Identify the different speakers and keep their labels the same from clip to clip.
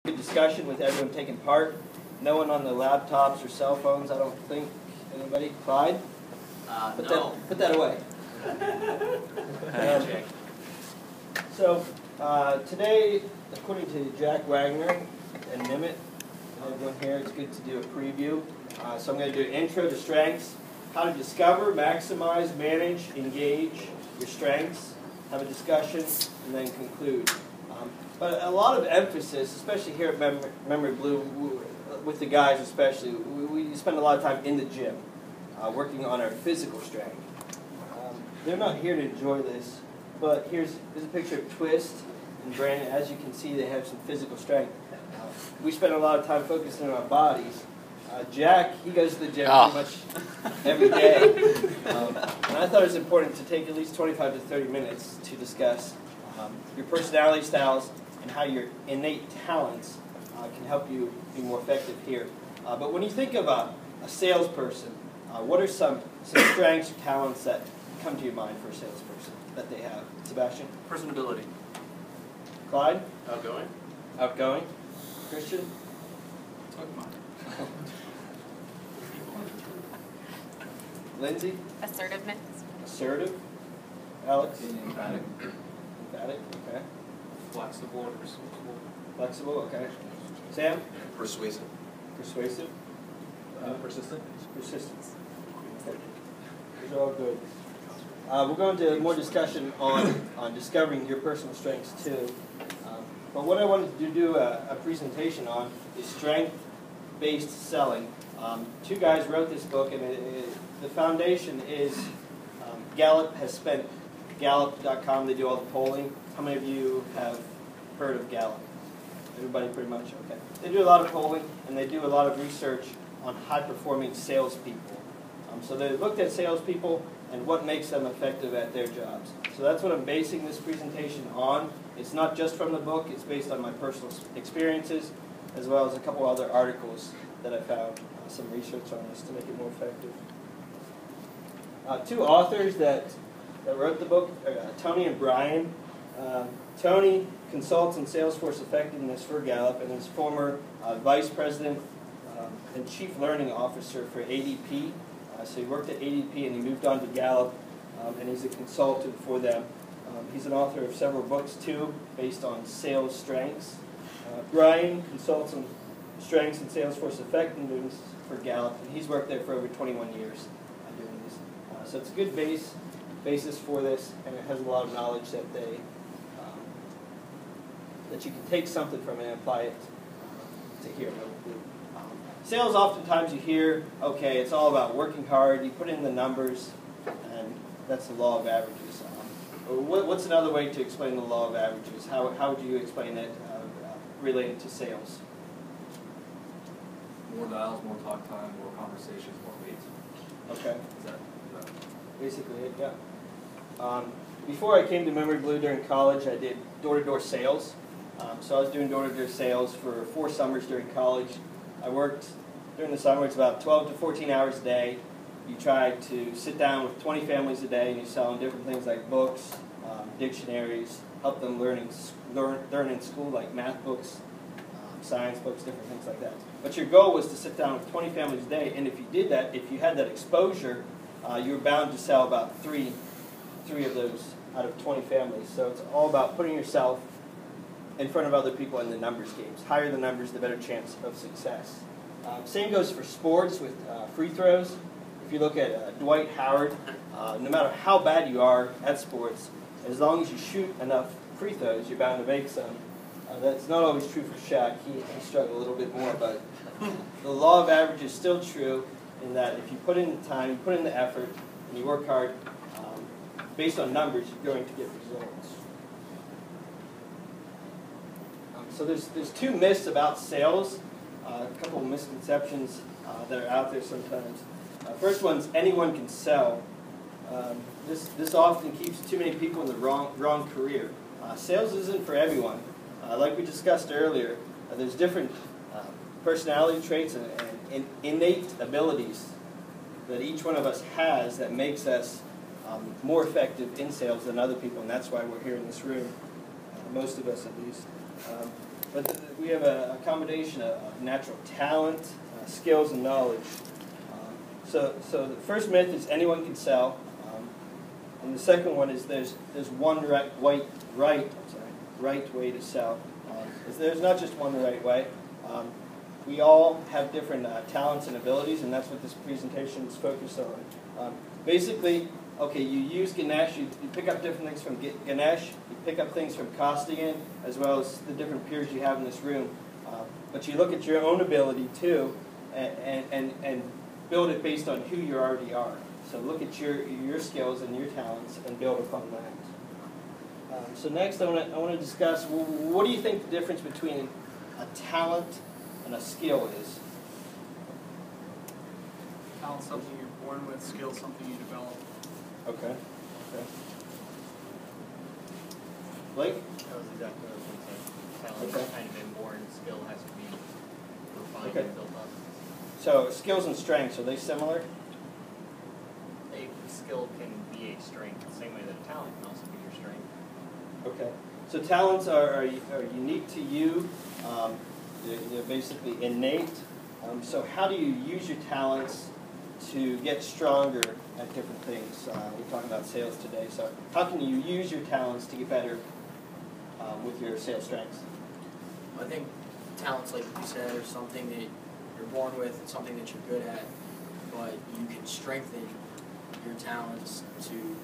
Speaker 1: Good discussion with everyone taking part. No one on the laptops or cell phones, I don't think. Anybody? Clyde?
Speaker 2: No.
Speaker 1: Put that away. So, today, according to Jack Wagner and Nimitz, everyone here, it's good to do a preview. So I'm going to do an intro to strengths, how to discover, maximize, manage, engage your strengths, have a discussion, and then conclude. But a lot of emphasis, especially here at memoryBlue, with the guys especially, we spend a lot of time in the gym working on our physical strength. They're not here to enjoy this, but here's a picture of Twist and Brandon. As you can see, they have some physical strength. We spend a lot of time focusing on our bodies. Jack, he goes to the gym pretty much every day. And I thought it was important to take at least 25 to 30 minutes to discuss your personality styles and how your innate talents can help you be more effective here. But when you think of a salesperson, what are some strengths or talents that come to your mind for a salesperson that they have? Sebastian?
Speaker 2: Personability.
Speaker 1: Clyde?
Speaker 2: Outgoing.
Speaker 1: Outgoing. Christian? Lindsay?
Speaker 3: Assertiveness.
Speaker 1: Assertive. Alex?
Speaker 2: Emphatic.
Speaker 1: Emphatic, okay.
Speaker 2: Flexible and resourceful.
Speaker 1: Flexible, okay. Sam?
Speaker 4: Persuasive.
Speaker 1: Persuasive.
Speaker 2: Persistent.
Speaker 1: Persistence. Okay. Those are all good. We'll go into more discussion on discovering your personal strengths too. But what I wanted to do a presentation on is strength-based selling. Two guys wrote this book, and the foundation is Gallup has spent, Gallup.com, they do all the polling. How many of you have heard of Gallup? Everybody pretty much? Okay. They do a lot of polling, and they do a lot of research on high-performing salespeople. So they looked at salespeople and what makes them effective at their jobs. So that's what I'm basing this presentation on. It's not just from the book, it's based on my personal experiences, as well as a couple other articles that I found some research on this to make it more effective. Two authors that wrote the book are Tony and Brian. Tony consults in Salesforce effectiveness for Gallup and is former vice president and chief learning officer for ADP. So he worked at ADP and he moved on to Gallup, and he's a consultant for them. He's an author of several books too, based on sales strengths. Brian consults on strengths and Salesforce effectiveness for Gallup, and he's worked there for over 21 years doing this. So it's a good basis for this, and it has a lot of knowledge that that you can take something from it and apply it to here. Sales, oftentimes you hear, okay, it's all about working hard, you put in the numbers, and that's the law of averages. What's another way to explain the law of averages? How would you explain it related to sales?
Speaker 2: More dials, more talk time, more conversations, more leads.
Speaker 1: Okay.
Speaker 2: Is that
Speaker 1: Basically it, yeah. Before I came to memoryBlue during college, I did door-to-door sales. So I was doing door-to-door sales for 4 summers during college. I worked during the summer, it's about 12 to 14 hours a day. You try to sit down with 20 families a day and you sell them different things like books, dictionaries, help them learn in school like math books, science books, different things like that. But your goal was to sit down with 20 families a day, and if you did that, if you had that exposure, you were bound to sell about three of those out of 20 families. So it's all about putting yourself in front of other people in the numbers games. Higher the numbers, the better chance of success. Same goes for sports with free throws. If you look at Dwight Howard, no matter how bad you are at sports, as long as you shoot enough free throws, you're bound to make some. That's not always true for Shaq. He struggled a little bit more, but the law of average is still true in that if you put in the time, you put in the effort, and you work hard, based on numbers, you're going to get results. So there's 2 myths about sales, a couple of misconceptions that are out there sometimes. First one's anyone can sell. This often keeps too many people in the wrong career. Sales isn't for everyone. Like we discussed earlier, there's different personality traits and innate abilities that each one of us has that makes us more effective in sales than other people, and that's why we're here in this room, most of us at least. but we have a combination of natural talent, skills, and knowledge. So the first myth is anyone can sell, and the second one is there's one right way to sell. There's not just one right way. We all have different talents and abilities, and that's what this presentation is focused on. Basically, okay, you use Ganesh, you pick up different things from Ganesh, you pick up things from Costigan, as well as the different peers you have in this room. But you look at your own ability too, and build it based on who you already are. So look at your skills and your talents and build upon that. So next I want to discuss, what do you think the difference between a talent and a skill is?
Speaker 3: Talent's something you're born with, skill something you develop.
Speaker 1: Okay. Blake?
Speaker 4: That was exactly what I was going to say. Talent
Speaker 1: Okay.
Speaker 4: is kind of inborn, skill has to be refined
Speaker 1: Okay.
Speaker 4: and built up.
Speaker 1: So skills and strengths, are they similar?
Speaker 4: A skill can be a strength, the same way that a talent can also be your strength.
Speaker 1: Okay. So talents are unique to you. They're basically innate. So how do you use your talents to get stronger at different things? We're talking about sales today. So how can you use your talents to get better with your sales strengths?
Speaker 5: I think talents, like you said, are something that you're born with, it's something that you're good at, but you can strengthen your talents to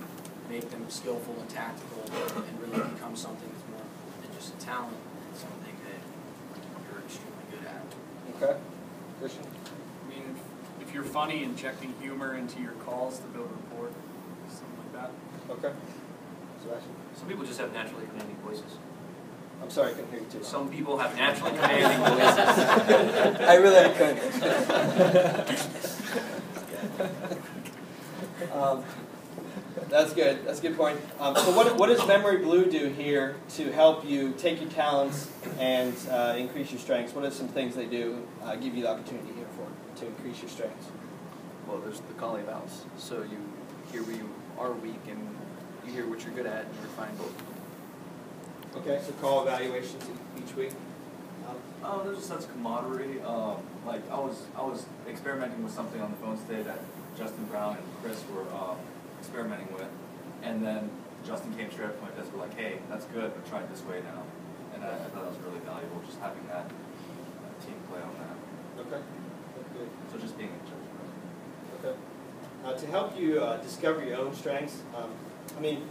Speaker 5: make them skillful and tactical and really become something that's more than just a talent and something that you're extremely good at.
Speaker 1: Okay. Christian?
Speaker 3: I mean, if you're funny, injecting humor into your calls to build rapport, something like that.
Speaker 1: Okay. Sebastian?
Speaker 6: Some people just have naturally commanding voices.
Speaker 1: I'm sorry, I couldn't hear you too.
Speaker 6: Some people have naturally commanding voices.
Speaker 1: I really couldn't. That's good. That's a good point. So what does memoryBlue do here to help you take your talents and increase your strengths? What are some things they do give you the opportunity here to increase your strengths?
Speaker 7: Well, there's the calling evals. So you hear where you are weak and you hear what you're good at and you refine both of them.
Speaker 1: Okay, so call evaluations each week.
Speaker 2: There's a sense of camaraderie. Like I was experimenting with something on the phone today that Justin Brown and Chris were experimenting with, and then Justin came straight up to my desk. We're like, "Hey, that's good, but try it this way now." And I thought that was really valuable, just having that team play on that.
Speaker 1: Okay, that's good.
Speaker 2: So just being in charge.
Speaker 1: Okay. To help you discover your own strengths, I mean,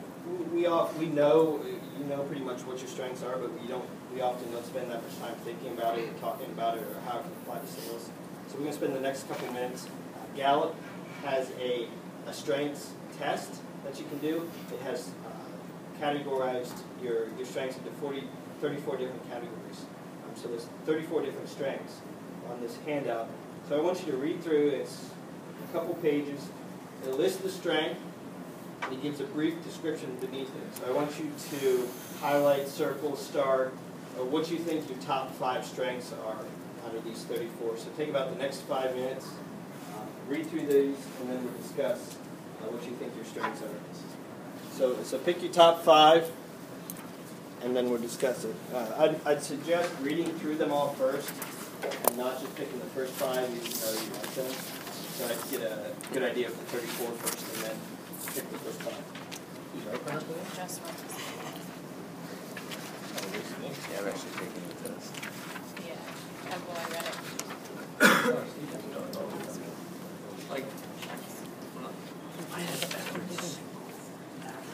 Speaker 1: we know you know pretty much what your strengths are, but we often don't spend that much time thinking about it or talking about it or how it can apply to sales. So we're going to spend the next couple of minutes. Gallup has a strengths test that you can do. It has categorized your strengths into 34 different categories. So there's 34 different strengths on this handout. So I want you to read through. It's a couple pages. It lists the strength, and it gives a brief description beneath it. So I want you to highlight, circle, star, what you think your top 5 strengths are out of these 34. So take about the next 5 minutes, read through these, and then we'll discuss what you think your strengths are. So pick your top 5, and then we'll discuss it. I'd suggest reading through them all first, and not just picking the first 5 even though you like them. So I can get a good idea of the 34 first, and then pick the first 5.
Speaker 8: Just one.
Speaker 7: Yeah, I've actually taken the test.
Speaker 8: Yeah. Well, I read it.
Speaker 6: Like,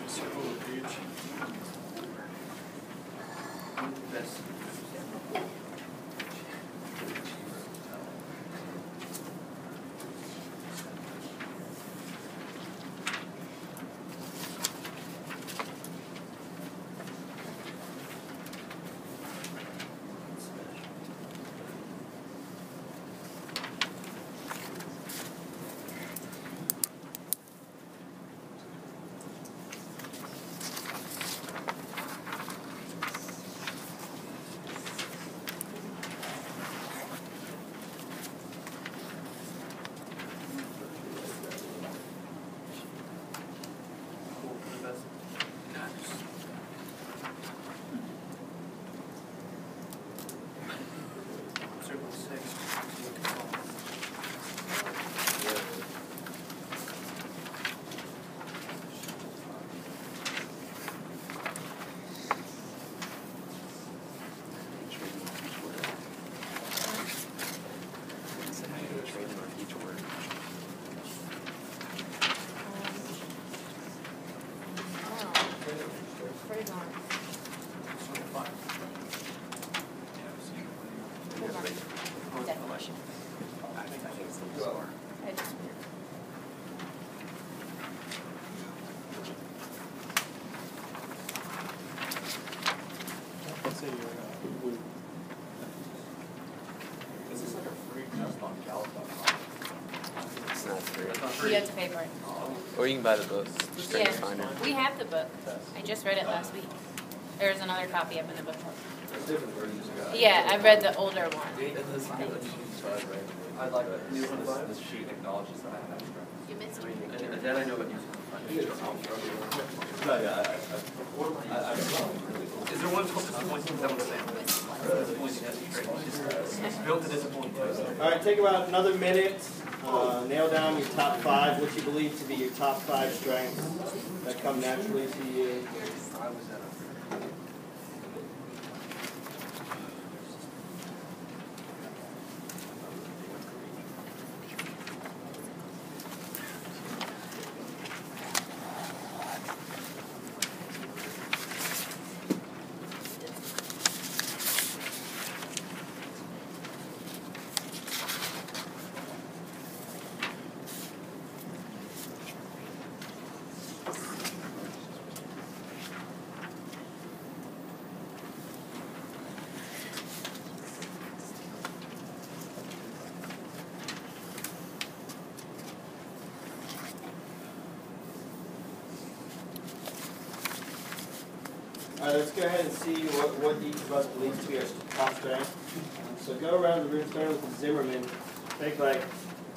Speaker 3: Circle the page.
Speaker 6: that's
Speaker 2: just on Gallup.com.
Speaker 6: It's not free.
Speaker 2: That's not
Speaker 8: You
Speaker 2: free.
Speaker 8: have to pay for it.
Speaker 6: Or you can buy the book.
Speaker 8: Yeah, we have the book. I just read it last week. There's another copy of it in the book.
Speaker 2: There's different versions.
Speaker 8: Yeah, I read the older one.
Speaker 2: I like that. This sheet acknowledges that I have extra.
Speaker 8: You missed
Speaker 6: I
Speaker 8: it.
Speaker 6: mean, and then I know what you.
Speaker 2: No, yeah,
Speaker 6: Is there one called Disappointing? Is that what I'm saying? Built to disappoint.
Speaker 1: All right, take about another minute. Nail down your top 5, what you believe to be your top 5 strengths that come naturally to you. All right, let's go ahead and see what each of us believes to be our top strength. So go around the room, starting with Zimmerman. Take like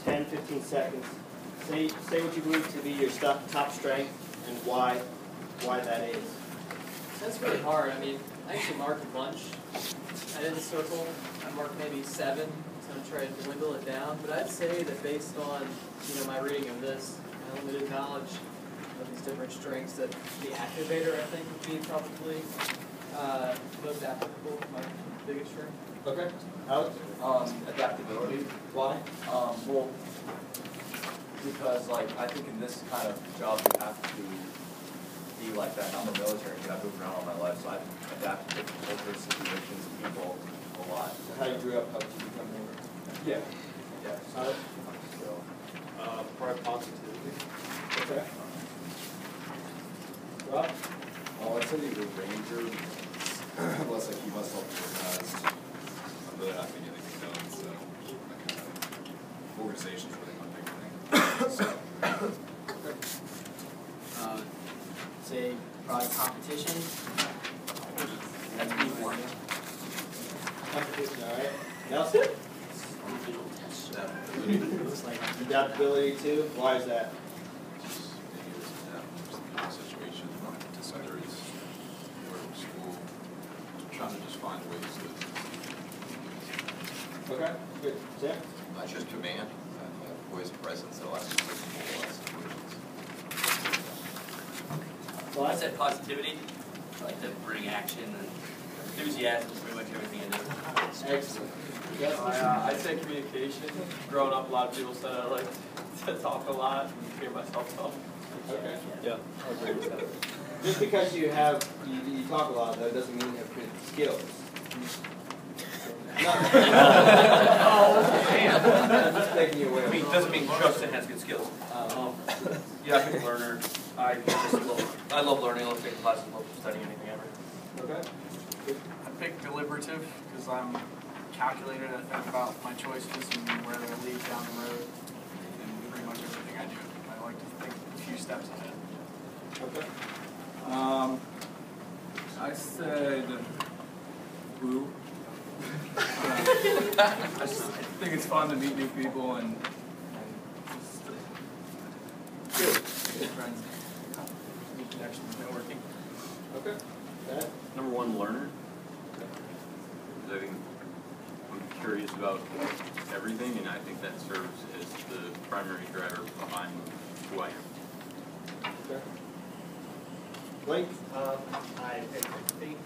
Speaker 1: 10, 15 seconds. Say what you believe to be your top strength and why that is.
Speaker 9: That's really hard. I mean, I actually marked a bunch. I didn't circle. I marked maybe 7, so I'm trying to dwindle it down. But I'd say that based on my reading of this, my limited knowledge of these different strengths, that the activator I think would be probably most applicable, my biggest strength.
Speaker 1: Okay. Alex?
Speaker 2: adaptability.
Speaker 1: Why?
Speaker 2: Well, because like I think in this kind of job you have to be like that. I'm a military kid. I've moved around all my life, so I've adapted to different cultures, situations, people a lot.
Speaker 1: How you grew up, how did you become member?
Speaker 2: Yeah. Yeah.
Speaker 1: Alex?
Speaker 2: So,
Speaker 10: Probably positivity.
Speaker 1: Okay. Rob?
Speaker 10: Oh, I'd say the ranger, unless I keep myself organized, I'm really not going to get anything done, so organization's really my big thing. So,
Speaker 5: Say probably competition.
Speaker 6: That's me more.
Speaker 1: Competition, all right. Nelson?
Speaker 5: Looks like
Speaker 1: Adaptability too. Why is that?
Speaker 10: situation, to others, work, school, trying to just find ways to.
Speaker 1: Okay, good. Sam?
Speaker 10: Just command, voice presence, so I can a lot of situations.
Speaker 6: Well, I said positivity. I like to bring action and enthusiasm to pretty much everything I do.
Speaker 1: Excellent. Yes.
Speaker 9: I'd say communication. Growing up, a lot of people said I like to talk a lot and hear myself talk.
Speaker 1: Okay.
Speaker 2: yeah, I agree with that.
Speaker 1: Just because you talk a lot, though, doesn't mean you have good skills. No. Just making you aware.
Speaker 6: I mean, it doesn't mean Justin has good skills. Yeah, I'm a learner. I love learning. I love taking classes. I love studying anything ever.
Speaker 1: Okay.
Speaker 3: I pick deliberative because I'm calculated. I think about my choices and where they'll lead down the road. And pretty much everything I do, I like to think a few steps ahead.
Speaker 1: Okay.
Speaker 11: I said blue. I just think it's fun to meet new people and just make friends, meet connections, networking.
Speaker 1: Okay. That?
Speaker 12: Number one, learner. Because I think I'm curious about everything, and I think that serves as the primary driver behind who I am.
Speaker 1: Okay. Blake?
Speaker 4: I picked empathy.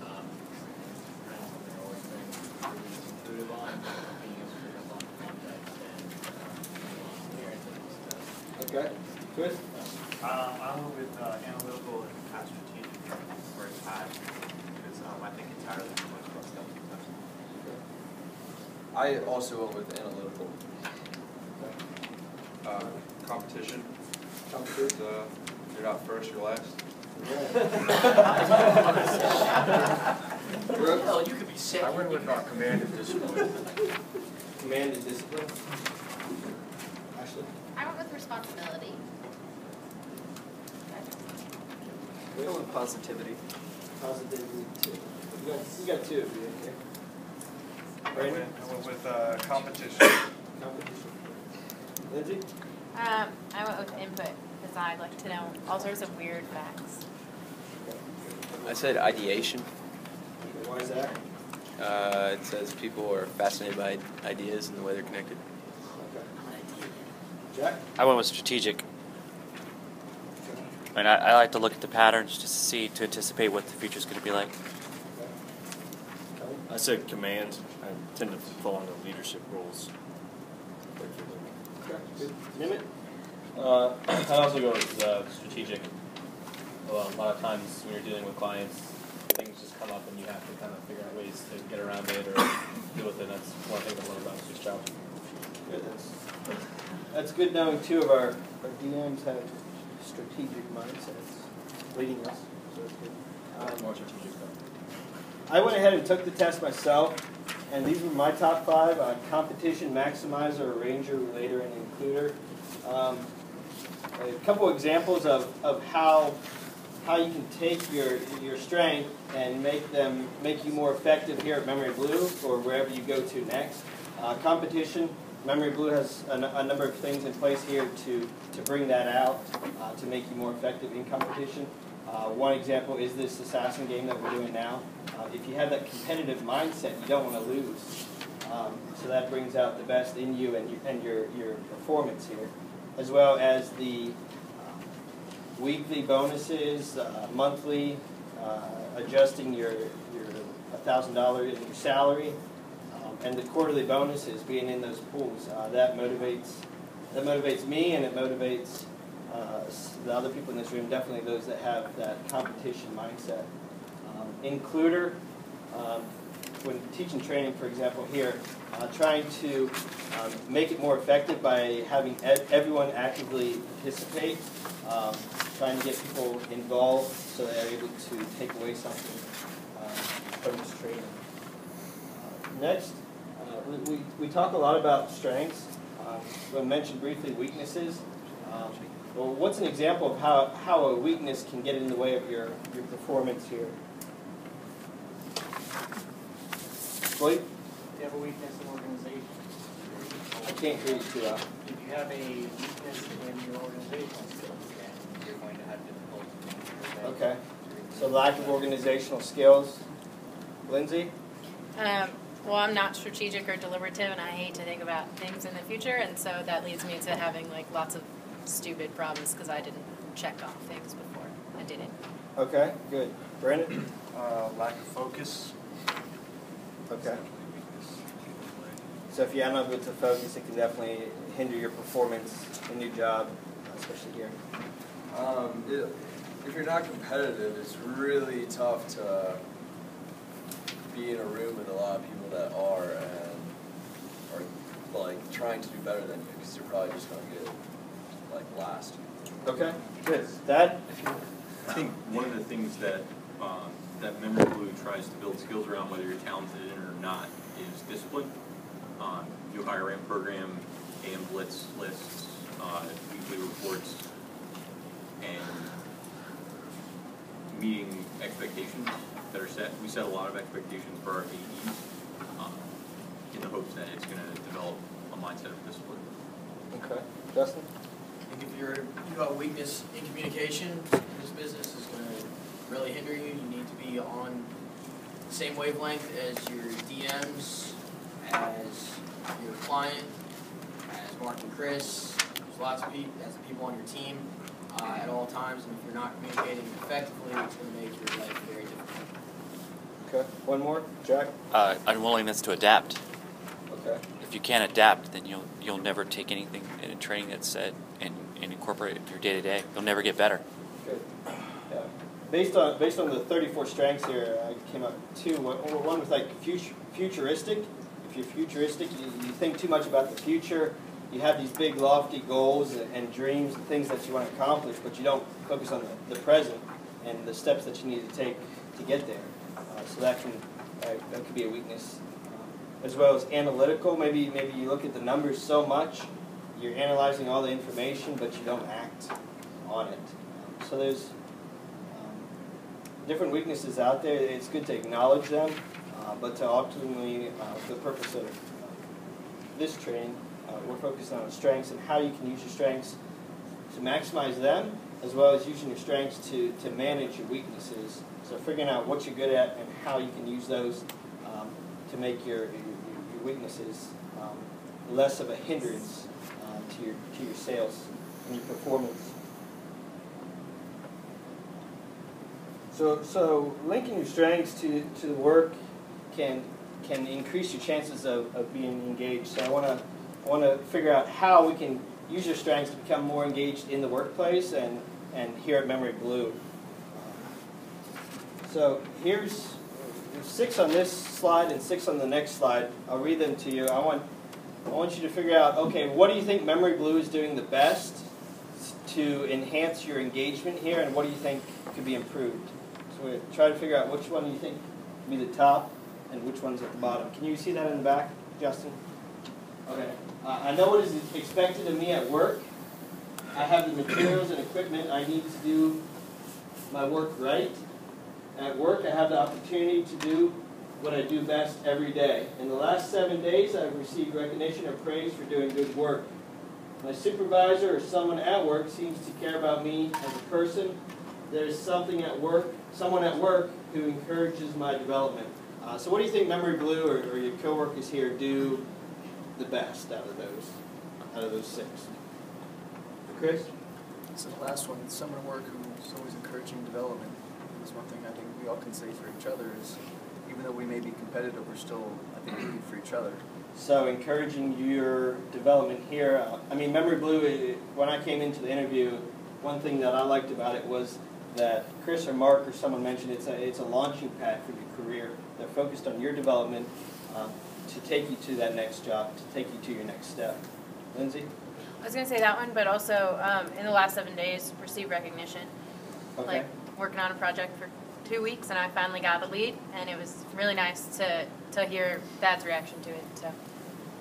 Speaker 4: Kind of something I've always been really intuitive on, being able to pick up on context and experiences.
Speaker 1: Okay. Chris?
Speaker 13: I'll go with analytical and kind of strategic for its time, because I think entirely too much about stuff.
Speaker 7: I also went with analytical. Competition.
Speaker 1: Competition.
Speaker 7: You're not first, you're last.
Speaker 5: Hell, you could be second.
Speaker 13: I went with command and discipline.
Speaker 1: command and discipline. Ashley?
Speaker 8: I went with responsibility.
Speaker 7: We go with positivity.
Speaker 1: Positivity too. We got two of you, okay?
Speaker 13: I went with competition.
Speaker 1: Competition. Lindsay?
Speaker 8: I went with input because I like to know all sorts of weird facts.
Speaker 14: I said ideation.
Speaker 1: Why is that?
Speaker 14: It says people are fascinated by ideas and the way they're connected.
Speaker 1: Okay. Jack?
Speaker 15: I went with strategic. I mean, I like to look at the patterns just to anticipate what the future's going to be like.
Speaker 16: I said command. I tend to fall into leadership roles.
Speaker 1: Okay. Good. Nimit?
Speaker 17: I'd also go with strategic. A lot of times when you're dealing with clients, things just come up and you have to kind of figure out ways to get around it or deal with it. That's one thing I've learned about Swiss Child.
Speaker 1: Good. That's good knowing two of our DMs have strategic mindsets leading us. So that's good.
Speaker 17: More strategic stuff.
Speaker 1: I went ahead and took the test myself, and these were my top 5: competition, maximizer, arranger, relator, and includer. A couple examples of how you can take your strength and make you more effective here at memoryBlue or wherever you go to next. Competition, memoryBlue has a number of things in place here to bring that out, to make you more effective in competition. One example is this assassin game that we're doing now. If you have that competitive mindset, you don't want to lose. So that brings out the best in you and your performance here, as well as the weekly bonuses, monthly, adjusting your $1,000 in your salary, and the quarterly bonuses being in those pools. That motivates me, and it motivates the other people in this room, definitely those that have that competition mindset. Includer, when teaching training, for example, here, trying to make it more effective by having everyone actively participate, trying to get people involved so they're able to take away something from this training. Next, we talk a lot about strengths. We'll mention briefly weaknesses. Well, what's an example of how a weakness can get in the way of your performance here? Blake?
Speaker 4: If you have a weakness in organization.
Speaker 1: I can't hear you too loud.
Speaker 4: If you have a weakness in your organizational skills, then you're going to have difficulty.
Speaker 1: Okay. So lack of organizational skills. Lindsay?
Speaker 8: Well, I'm not strategic or deliberative, and I hate to think about things in the future, and so that leads me to having like lots of stupid problems because I didn't check off things before I did it.
Speaker 1: Okay, good. Brandon?
Speaker 13: Lack of focus.
Speaker 1: Okay. So if you're unable to focus, it can definitely hinder your performance in your job, especially here.
Speaker 18: If you're not competitive, it's really tough to be in a room with a lot of people that are like trying to do better than you, because you're probably just going to get like last.
Speaker 1: Okay, good. That.
Speaker 12: I think one of the things that that memoryBlue tries to build skills around, whether you're talented in it or not, is discipline. New hire ramp program, AM blitz lists, weekly reports, and meeting expectations that are set. We set a lot of expectations for our AEs in the hopes that it's going to develop a mindset of discipline.
Speaker 1: Okay. Justin?
Speaker 5: I think if you got weakness in communication, this business is going to really hinder you. You need to be on the same wavelength as your DMs, as your client, as Mark and Chris. There's lots of people, as the people on your team at all times, and if you're not communicating effectively, it's going to make your life very difficult.
Speaker 1: Okay. One more, Jack?
Speaker 15: Unwillingness to adapt.
Speaker 1: Okay.
Speaker 15: If you can't adapt, then you'll never take anything in a training that's said and incorporate it in your day-to-day. You'll never get better.
Speaker 1: Good. Yeah. Based on the 34 strengths here, I came up with two. One was like futuristic. If you're futuristic, you think too much about the future. You have these big, lofty goals and dreams and things that you want to accomplish, but you don't focus on the present and the steps that you need to take to get there. So that could be a weakness. as well as analytical. Maybe you look at the numbers so much, you're analyzing all the information, but you don't act on it. So there's different weaknesses out there. It's good to acknowledge them, but to ultimately, for the purpose of this training, we're focused on strengths and how you can use your strengths to maximize them, as well as using your strengths to manage your weaknesses. So figuring out what you're good at and how you can use those to make your weaknesses less of a hindrance to your sales and your performance. So linking your strengths to the work can increase your chances of being engaged. So I want to figure out how we can use your strengths to become more engaged in the workplace and here at memoryBlue. So there's 6 on this slide and 6 on the next slide. I'll read them to you. I want you to figure out, okay, what do you think memoryBlue is doing the best to enhance your engagement here, and what do you think could be improved? So we're try to figure out which one you think would be the top and which one's at the bottom. Can you see that in the back, Justin? Okay. I know what is expected of me at work. I have the materials and equipment I need to do my work right. At work, I have the opportunity to do what I do best every day. In the last 7 days, I've received recognition or praise for doing good work. My supervisor or someone at work seems to care about me as a person. There's someone at work who encourages my development. So what do you think memoryBlue or your coworkers here do the best out of those 6? Chris?
Speaker 7: So the last one, someone at work who's always encouraging development. That's one thing I think we all can say for each other is, even though we may be competitive, we're still, I think, rooting for each other.
Speaker 1: So encouraging your development here. I mean, memoryBlue, when I came into the interview, one thing that I liked about it was that Chris or Mark or someone mentioned it's a launching pad for your career. They're focused on your development to take you to that next job, to take you to your next step. Lindsay?
Speaker 8: I was going to say that one, but also in the last 7 days, received recognition.
Speaker 1: Okay.
Speaker 8: Like working on a project for 2 weeks, and I finally got the lead, and it was really nice to hear Dad's reaction to it. So.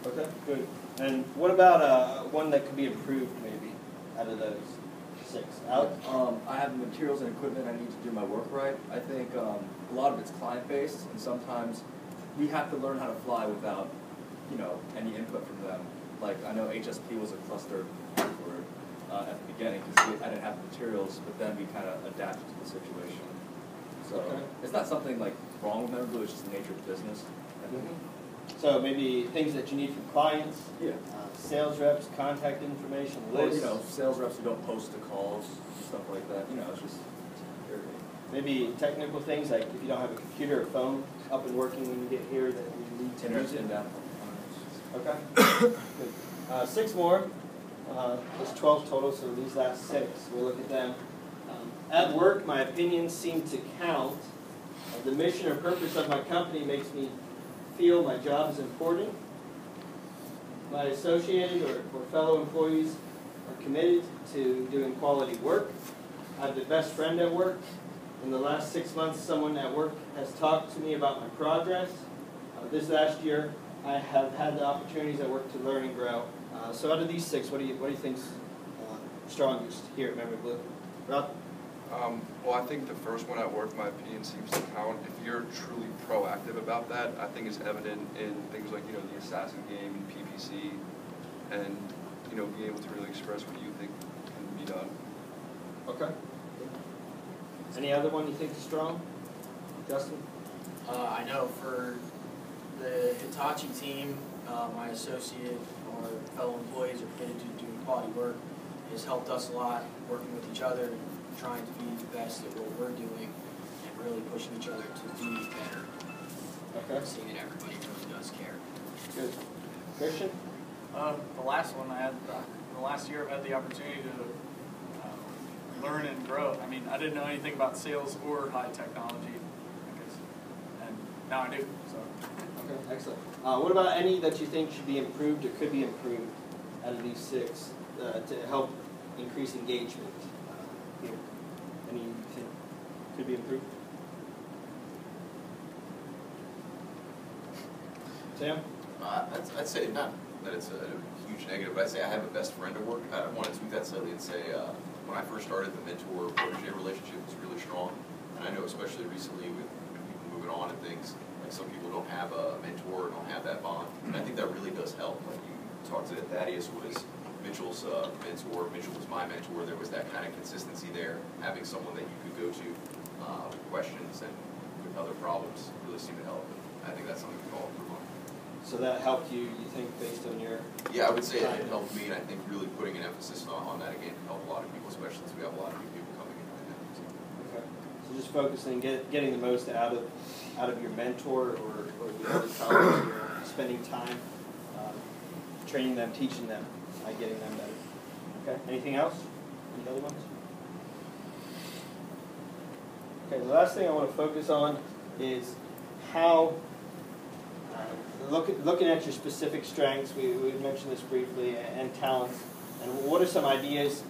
Speaker 1: Okay, good. And what about one that could be improved, maybe, out of those 6? Alex?
Speaker 2: I have the materials and equipment I need to do my work right. I think a lot of it's client-based, and sometimes we have to learn how to fly without, any input from them. Like, I know HSP was a cluster word at the beginning because I didn't have the materials, but then we kind of adapted to the situation. So it's not something like wrong with memoryBlue, it's just the nature of the business.
Speaker 1: So maybe things that you need from clients,
Speaker 2: yeah,
Speaker 1: sales reps, contact information, lists.
Speaker 2: Or, sales reps who don't post the calls, stuff like that. It's just
Speaker 1: maybe technical things like if you don't have a computer or phone up and working when you get here, that you need to use it. Okay. Good. 6 more. There's 12 total, so these last 6, we'll look at them. At work, my opinions seem to count. The mission or purpose of my company makes me feel my job is important. My associated or fellow employees are committed to doing quality work. I have the best friend at work. In the last 6 months, someone at work has talked to me about my progress. This last year, I have had the opportunities at work to learn and grow. So out of these 6, what do you think's strongest here at memoryBlue? Rob?
Speaker 10: Well, I think the first one at work, my opinion, seems to count. If you're truly proactive about that, I think is evident in things like, the assassin game and PPC, and, being able to really express what you think can be done.
Speaker 1: Okay. Any other one you think is strong? Justin?
Speaker 5: I know for the Hitachi team, my associate or fellow employees are committed to doing quality work. It has helped us a lot working with each other, trying to be the best at what we're doing, and really pushing each other to do better.
Speaker 1: Okay.
Speaker 5: Seeing that everybody really does care.
Speaker 1: Good. Christian?
Speaker 3: The last one I had, the last year I've had the opportunity to learn and grow. I mean, I didn't know anything about sales or high technology, I guess, and now I do. So.
Speaker 1: Okay, excellent. What about any that you think should be improved or could be improved out of these 6 to help increase engagement here? Any you think could be improved? Sam?
Speaker 19: I'd say not that it's a huge negative, but I'd say I have a best friend at work. I want to tweak that slightly and say when I first started, the mentor-protege relationship was really strong. And I know especially recently with people moving on and things, like some people don't have a mentor, don't have that bond. And I think that really does help. Like you talked to Thaddeus was Mitchell's mentor, Mitchell was my mentor. There was that kind of consistency there. Having someone that you could go to with questions and with other problems really seemed to help. I think that's something we can all improve on.
Speaker 1: So that helped you think, based on your...
Speaker 19: Yeah, I would say it helped me, and I think really putting an emphasis on that again helped a lot of people, especially since we have a lot of new people coming in right now. So.
Speaker 1: Okay. So just focusing, getting the most out of your mentor or the other colleagues you're spending time training them, teaching them, getting them better. Okay. Anything else? Any other ones? Okay. The last thing I want to focus on is how. Looking at your specific strengths, we mentioned this briefly, and talents, and what are some ideas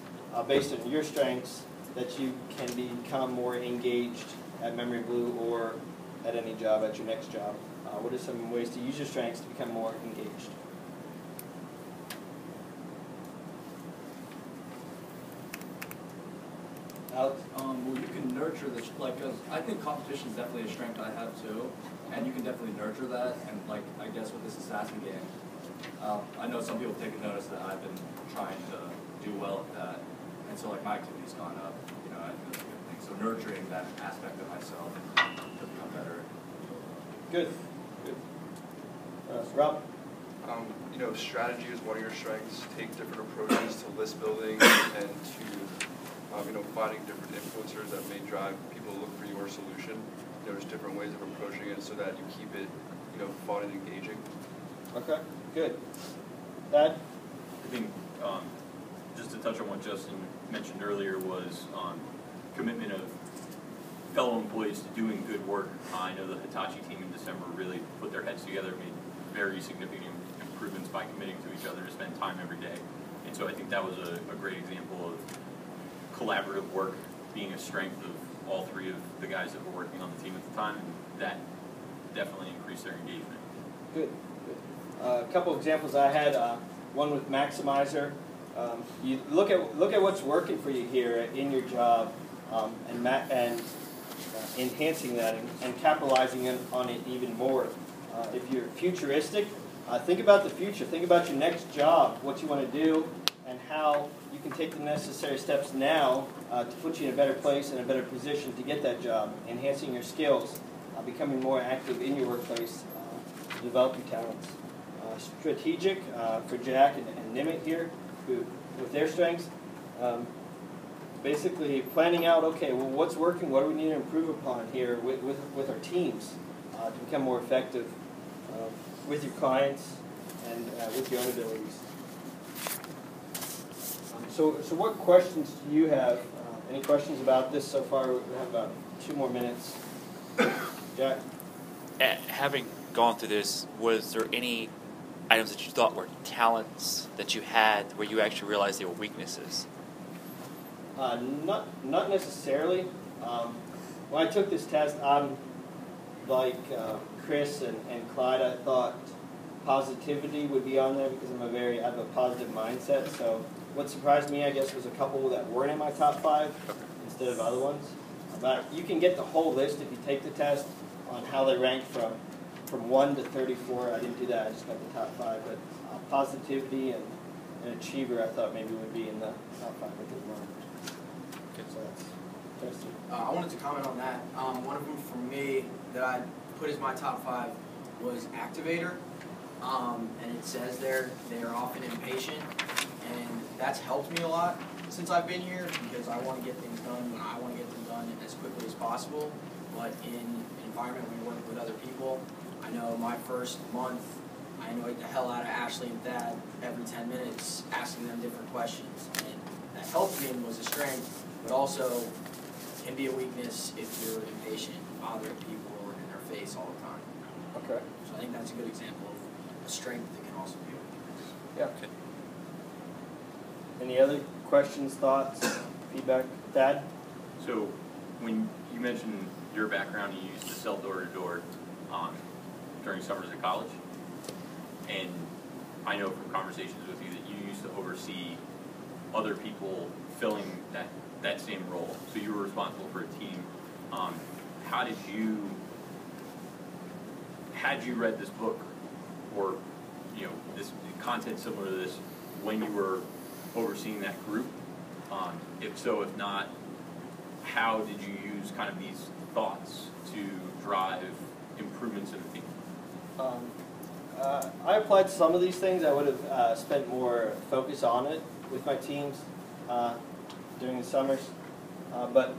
Speaker 1: based on your strengths that you can become more engaged at memoryBlue or at any job, at your next job? What are some ways to use your strengths to become more engaged? Alex?
Speaker 2: Well, you can nurture this, I think competition is definitely a strength I have too, and you can definitely nurture that, and I guess with this assassin game, I know some people take notice that I've been trying to do well at that, and so my activity's gone up, I think that's a good thing. So nurturing that aspect of myself to become better.
Speaker 1: Good. Rob?
Speaker 10: Strategy is one of your strengths. Take different approaches to list building and to finding different influencers that may drive people to look for your solution. There's different ways of approaching it so that you keep it, fun and engaging.
Speaker 1: Okay, good. Thad?
Speaker 12: I think just to touch on what Justin mentioned earlier was commitment of fellow employees to doing good work. I know the Hitachi team in December really put their heads together, made very significant improvements by committing to each other to spend time every day. And so I think that was a great example of collaborative work being a strength of all three of the guys that were working on the team at the time, and that definitely increased their engagement.
Speaker 1: Good. A couple examples I had. One with Maximizer. You look at what's working for you here in your job, and enhancing that and capitalizing on it even more. If you're futuristic, think about the future. Think about your next job, what you want to do, and how you can take the necessary steps now to put you in a better place and a better position to get that job, enhancing your skills, becoming more active in your workplace to develop your talents. Strategic for Jack and Nimit here, with their strengths. Basically planning out, okay, well, what's working, what do we need to improve upon here with our teams to become more effective with your clients and with your own abilities. So what questions do you have? Any questions about this so far? We have about 2 more minutes. Jack?
Speaker 15: Having gone through this, was there any items that you thought were talents that you had where you actually realized they were weaknesses?
Speaker 1: Not necessarily. When I took this test, I'm like Chris and Clyde. I thought positivity would be on there because I have a positive mindset. So what surprised me, I guess, was a couple that weren't in my top 5 instead of other ones. But you can get the whole list if you take the test on how they rank from 1 to 34. I didn't do that. I just got the top 5. But positivity and achiever, I thought maybe would be in the top 5, but they weren't. So that's interesting.
Speaker 5: I wanted to comment on that. One of them for me that I put as my top 5 was activator. And it says there they are often impatient, and that's helped me a lot since I've been here because I want to get things done when I want to get them done as quickly as possible. But in an environment where you work with other people, I know my first month I annoyed the hell out of Ashley and Thad every 10 minutes asking them different questions, and that helped me and was a strength, but also can be a weakness if you're impatient, bothering people in their face all the time.
Speaker 1: Okay.
Speaker 5: So I think that's a good example of a strength that can also be a weakness.
Speaker 1: Yeah. Okay. Any other questions, thoughts, feedback? Thad?
Speaker 12: So when you mentioned your background, you used to sell door-to-door during summers at college. and I know from conversations with you that you used to oversee other people filling that same role. So you were responsible for a team. Had you read this book, or this content similar to this, when you were overseeing that group? If so, if not, how did you use kind of these thoughts to drive improvements in the team?
Speaker 1: I applied some of these things. I would have spent more focus on it with my teams during the summers. But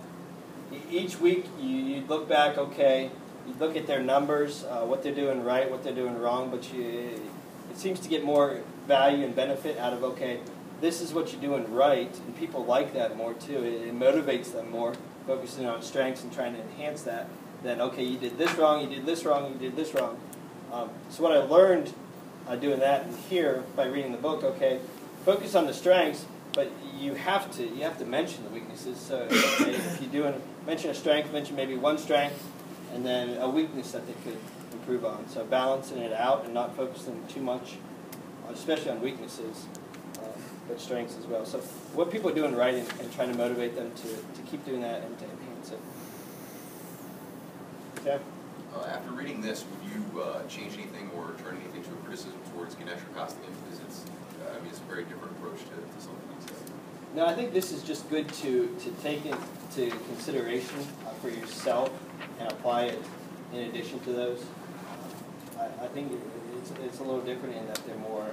Speaker 1: each week you look back, okay, you look at their numbers, what they're doing right, what they're doing wrong, but it seems to get more value and benefit out of, okay, this is what you're doing right, and people like that more too. It motivates them more, focusing on strengths and trying to enhance that, than, okay, you did this wrong, you did this wrong, you did this wrong. So what I learned doing that and here by reading the book, okay, focus on the strengths, but you have to mention the weaknesses. So okay, if you're mention a strength, mention maybe one strength, and then a weakness that they could improve on. So balancing it out and not focusing too much, especially on weaknesses, but strengths as well. So what people are doing right and trying to motivate them to keep doing that and to enhance it. Okay.
Speaker 19: After reading this, would you change anything or turn anything to a criticism towards Ganesh or Costigan? Because it's a very different approach to something he said.
Speaker 1: No, I think this is just good to take into consideration for yourself and apply it in addition to those. I think it's a little different in that they're more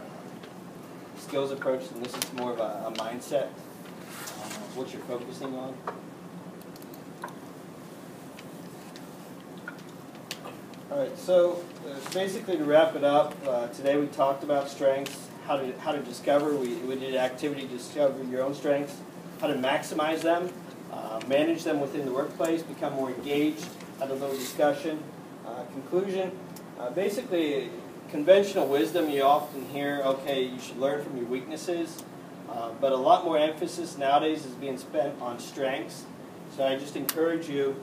Speaker 1: skills approach, and this is more of a mindset, what you're focusing on. All right, so basically to wrap it up, today we talked about strengths, how to discover. We did an activity to discover your own strengths, how to maximize them, manage them within the workplace, become more engaged, had a little discussion. Conclusion, basically conventional wisdom you often hear, okay, you should learn from your weaknesses, but a lot more emphasis nowadays is being spent on strengths. So I just encourage you,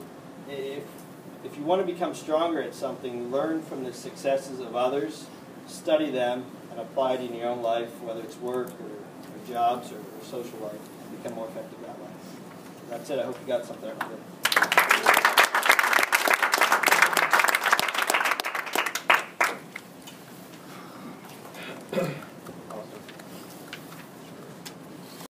Speaker 1: if you want to become stronger at something, learn from the successes of others, study them, and apply it in your own life, whether it's work or jobs or social life, and become more effective that way. That's it. I hope you got something out of it.